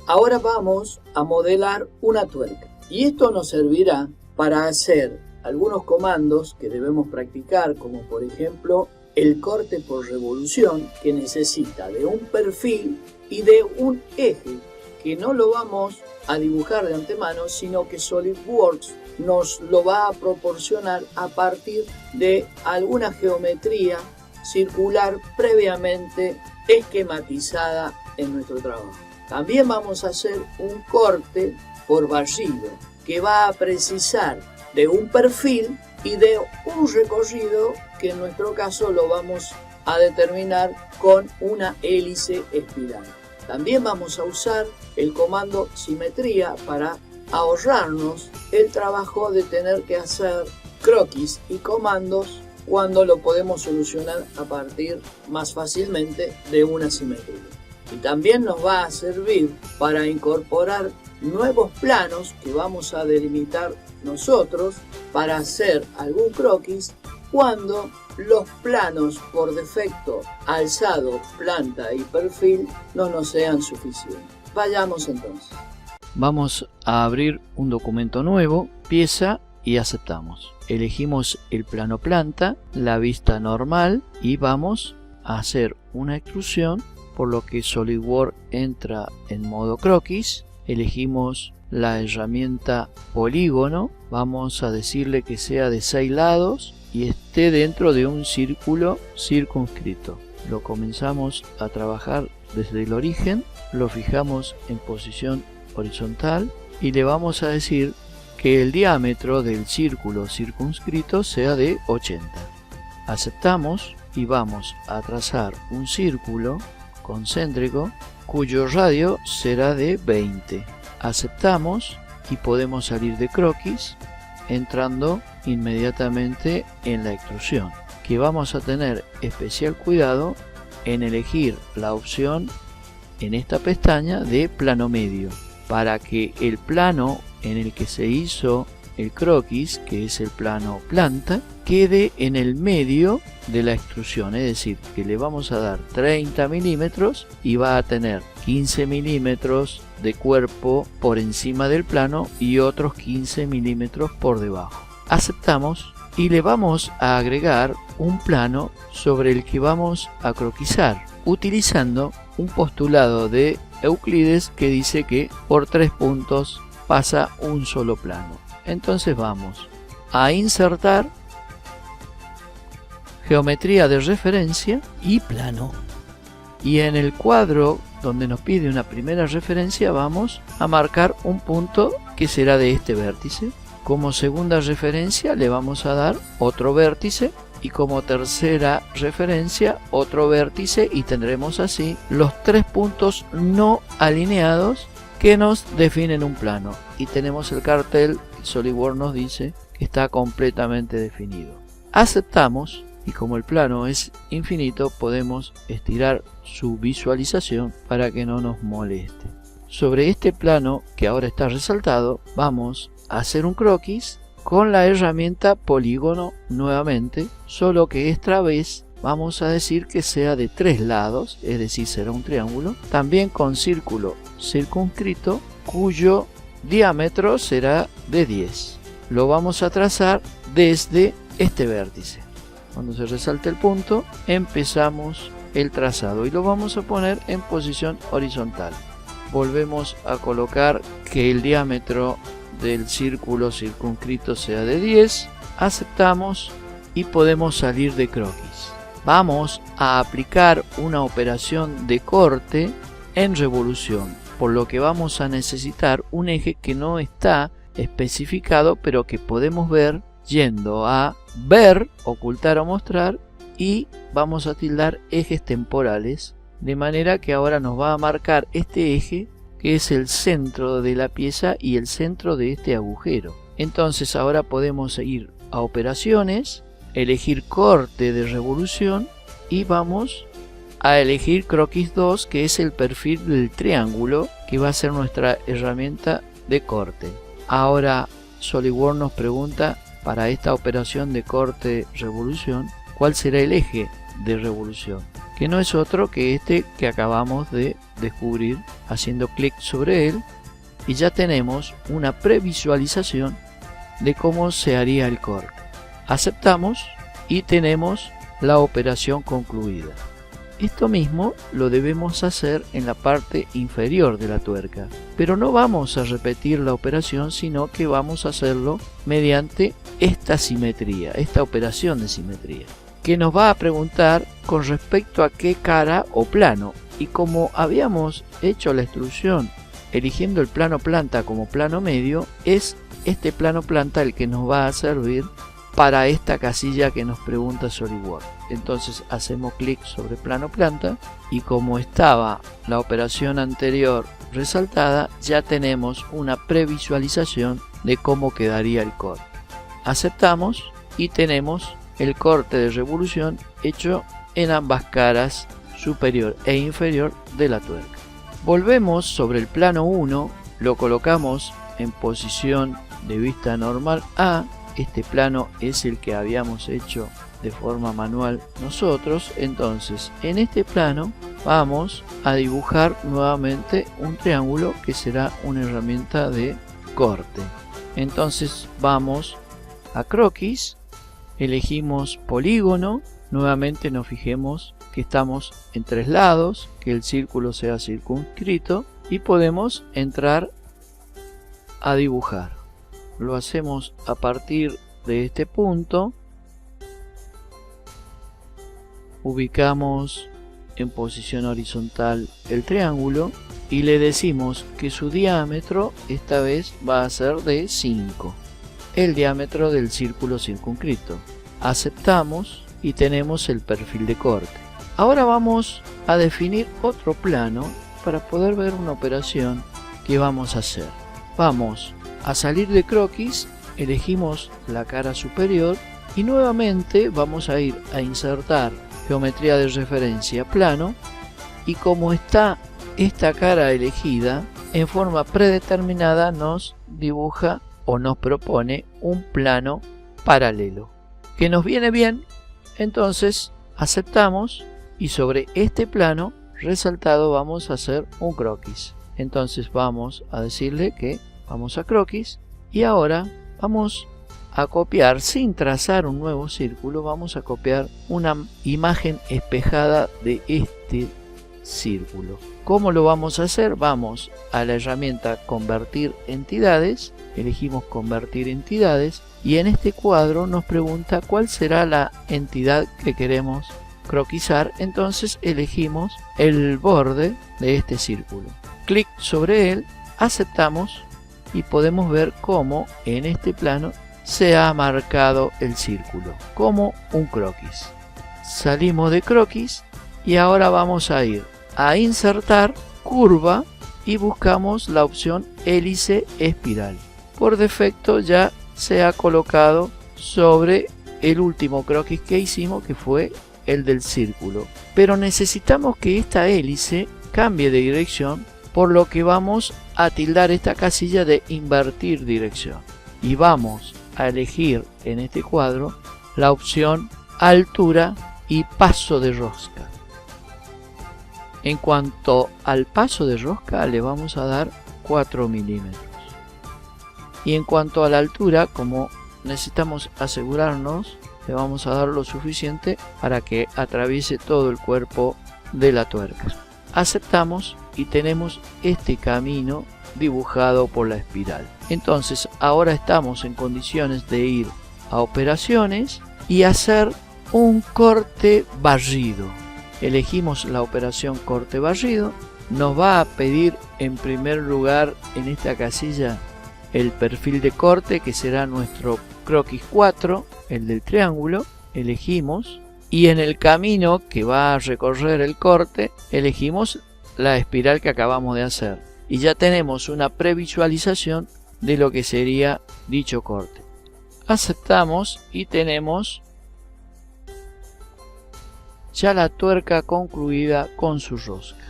Ahora vamos a modelar una tuerca y esto nos servirá para hacer algunos comandos que debemos practicar, como por ejemplo el corte por revolución, que necesita de un perfil y de un eje, que no lo vamos a dibujar de antemano, sino que SolidWorks nos lo va a proporcionar a partir de alguna geometría circular previamente esquematizada en nuestro trabajo. También vamos a hacer un corte por barrido que va a precisar de un perfil y de un recorrido que en nuestro caso lo vamos a determinar con una hélice espiral. También vamos a usar el comando simetría para ahorrarnos el trabajo de tener que hacer croquis y comandos cuando lo podemos solucionar a partir más fácilmente de una simetría. Y también nos va a servir para incorporar nuevos planos que vamos a delimitar nosotros para hacer algún croquis cuando los planos por defecto, alzado, planta y perfil, no nos sean suficientes. Vayamos entonces. Vamos a abrir un documento nuevo, pieza, y aceptamos. Elegimos el plano planta, la vista normal y vamos a hacer una extrusión, por lo que SolidWorks entra en modo croquis. Elegimos la herramienta polígono, vamos a decirle que sea de 6 lados y esté dentro de un círculo circunscrito. Lo comenzamos a trabajar desde el origen, lo fijamos en posición horizontal y le vamos a decir que el diámetro del círculo circunscrito sea de 80. Aceptamos y vamos a trazar un círculo concéntrico cuyo radio será de 20. Aceptamos y podemos salir de croquis entrando inmediatamente en la extrusión, que vamos a tener especial cuidado en elegir la opción en esta pestaña de plano medio para que el plano en el que se hizo el croquis, que es el plano planta, quede en el medio de la extrusión, es decir, que le vamos a dar 30 milímetros y va a tener 15 milímetros de cuerpo por encima del plano y otros 15 milímetros por debajo. Aceptamos y le vamos a agregar un plano sobre el que vamos a croquisar, utilizando un postulado de Euclides que dice que por 3 puntos pasa un solo plano. Entonces vamos a insertar geometría de referencia y plano. Y en el cuadro donde nos pide una primera referencia vamos a marcar un punto que será de este vértice. Como segunda referencia le vamos a dar otro vértice y como tercera referencia otro vértice y tendremos así los 3 puntos no alineados que nos definen un plano. Y tenemos el cartel, SolidWorks nos dice que está completamente definido. Aceptamos y como el plano es infinito podemos estirar su visualización para que no nos moleste. Sobre este plano que ahora está resaltado vamos a hacer un croquis con la herramienta polígono nuevamente, solo que esta vez vamos a decir que sea de 3 lados, es decir, será un triángulo, también con círculo circunscrito cuyo diámetro será de 10. Lo vamos a trazar desde este vértice. Cuando se resalte el punto, empezamos el trazado y lo vamos a poner en posición horizontal. Volvemos a colocar que el diámetro del círculo circunscrito sea de 10. Aceptamos y podemos salir de croquis. Vamos a aplicar una operación de corte en revolución, por lo que vamos a necesitar un eje que no está especificado, pero que podemos ver yendo a ver, ocultar o mostrar y vamos a tildar ejes temporales, de manera que ahora nos va a marcar este eje que es el centro de la pieza y el centro de este agujero. Entonces ahora podemos ir a operaciones, elegir corte de revolución y vamos a elegir croquis 2, que es el perfil del triángulo que va a ser nuestra herramienta de corte. Ahora SolidWorks nos pregunta para esta operación de corte revolución cuál será el eje de revolución, que no es otro que este que acabamos de descubrir haciendo clic sobre él y ya tenemos una previsualización de cómo se haría el corte. Aceptamos y tenemos la operación concluida. Esto mismo lo debemos hacer en la parte inferior de la tuerca, pero no vamos a repetir la operación, sino que vamos a hacerlo mediante esta simetría, esta operación de simetría, que nos va a preguntar con respecto a qué cara o plano. Y como habíamos hecho la instrucción eligiendo el plano planta como plano medio, es este plano planta el que nos va a servir para esta casilla que nos pregunta SolidWorks. Entonces hacemos clic sobre plano planta y como estaba la operación anterior resaltada, ya tenemos una previsualización de cómo quedaría el corte. Aceptamos y tenemos el corte de revolución hecho en ambas caras superior e inferior de la tuerca. Volvemos sobre el plano 1, lo colocamos en posición de vista normal A. Este plano es el que habíamos hecho de forma manual nosotros. Entonces en este plano vamos a dibujar nuevamente un triángulo que será una herramienta de corte. Entonces vamos a croquis, elegimos polígono, nuevamente nos fijemos que estamos en 3 lados, que el círculo sea circunscrito y podemos entrar a dibujar. Lo hacemos a partir de este punto, ubicamos en posición horizontal el triángulo y le decimos que su diámetro esta vez va a ser de 5, el diámetro del círculo circunscrito. Aceptamos y tenemos el perfil de corte. Ahora vamos a definir otro plano para poder ver una operación que vamos a hacer. Vamos a salir de croquis, elegimos la cara superior y nuevamente vamos a ir a insertar geometría de referencia plano, y como está esta cara elegida, en forma predeterminada nos dibuja o nos propone un plano paralelo que nos viene bien. Entonces aceptamos y sobre este plano resaltado vamos a hacer un croquis. Entonces vamos a decirle que vamos a croquis y ahora vamos a copiar, sin trazar un nuevo círculo, vamos a copiar una imagen espejada de este círculo. ¿Cómo lo vamos a hacer? Vamos a la herramienta convertir entidades, elegimos convertir entidades y en este cuadro nos pregunta cuál será la entidad que queremos croquisar. Entonces elegimos el borde de este círculo, clic sobre él, aceptamos y podemos ver cómo en este plano se ha marcado el círculo como un croquis. Salimos de croquis y ahora vamos a ir a insertar curva y buscamos la opción hélice espiral. Por defecto ya se ha colocado sobre el último croquis que hicimos, que fue el del círculo, pero necesitamos que esta hélice cambie de dirección, por lo que vamos a tildar esta casilla de invertir dirección y vamos a elegir en este cuadro la opción altura y paso de rosca. En cuanto al paso de rosca le vamos a dar 4 milímetros y en cuanto a la altura, como necesitamos asegurarnos, le vamos a dar lo suficiente para que atraviese todo el cuerpo de la tuerca. Aceptamos y tenemos este camino dibujado por la espiral. Entonces ahora estamos en condiciones de ir a operaciones y hacer un corte barrido. Elegimos la operación corte barrido, nos va a pedir en primer lugar en esta casilla el perfil de corte, que será nuestro croquis 4, el del triángulo. Elegimos y en el camino que va a recorrer el corte elegimos la espiral que acabamos de hacer y ya tenemos una previsualización de lo que sería dicho corte. Aceptamos y tenemos ya la tuerca concluida con su rosca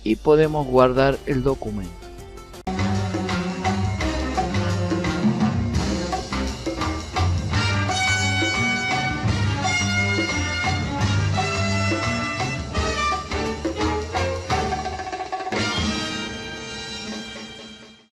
y podemos guardar el documento.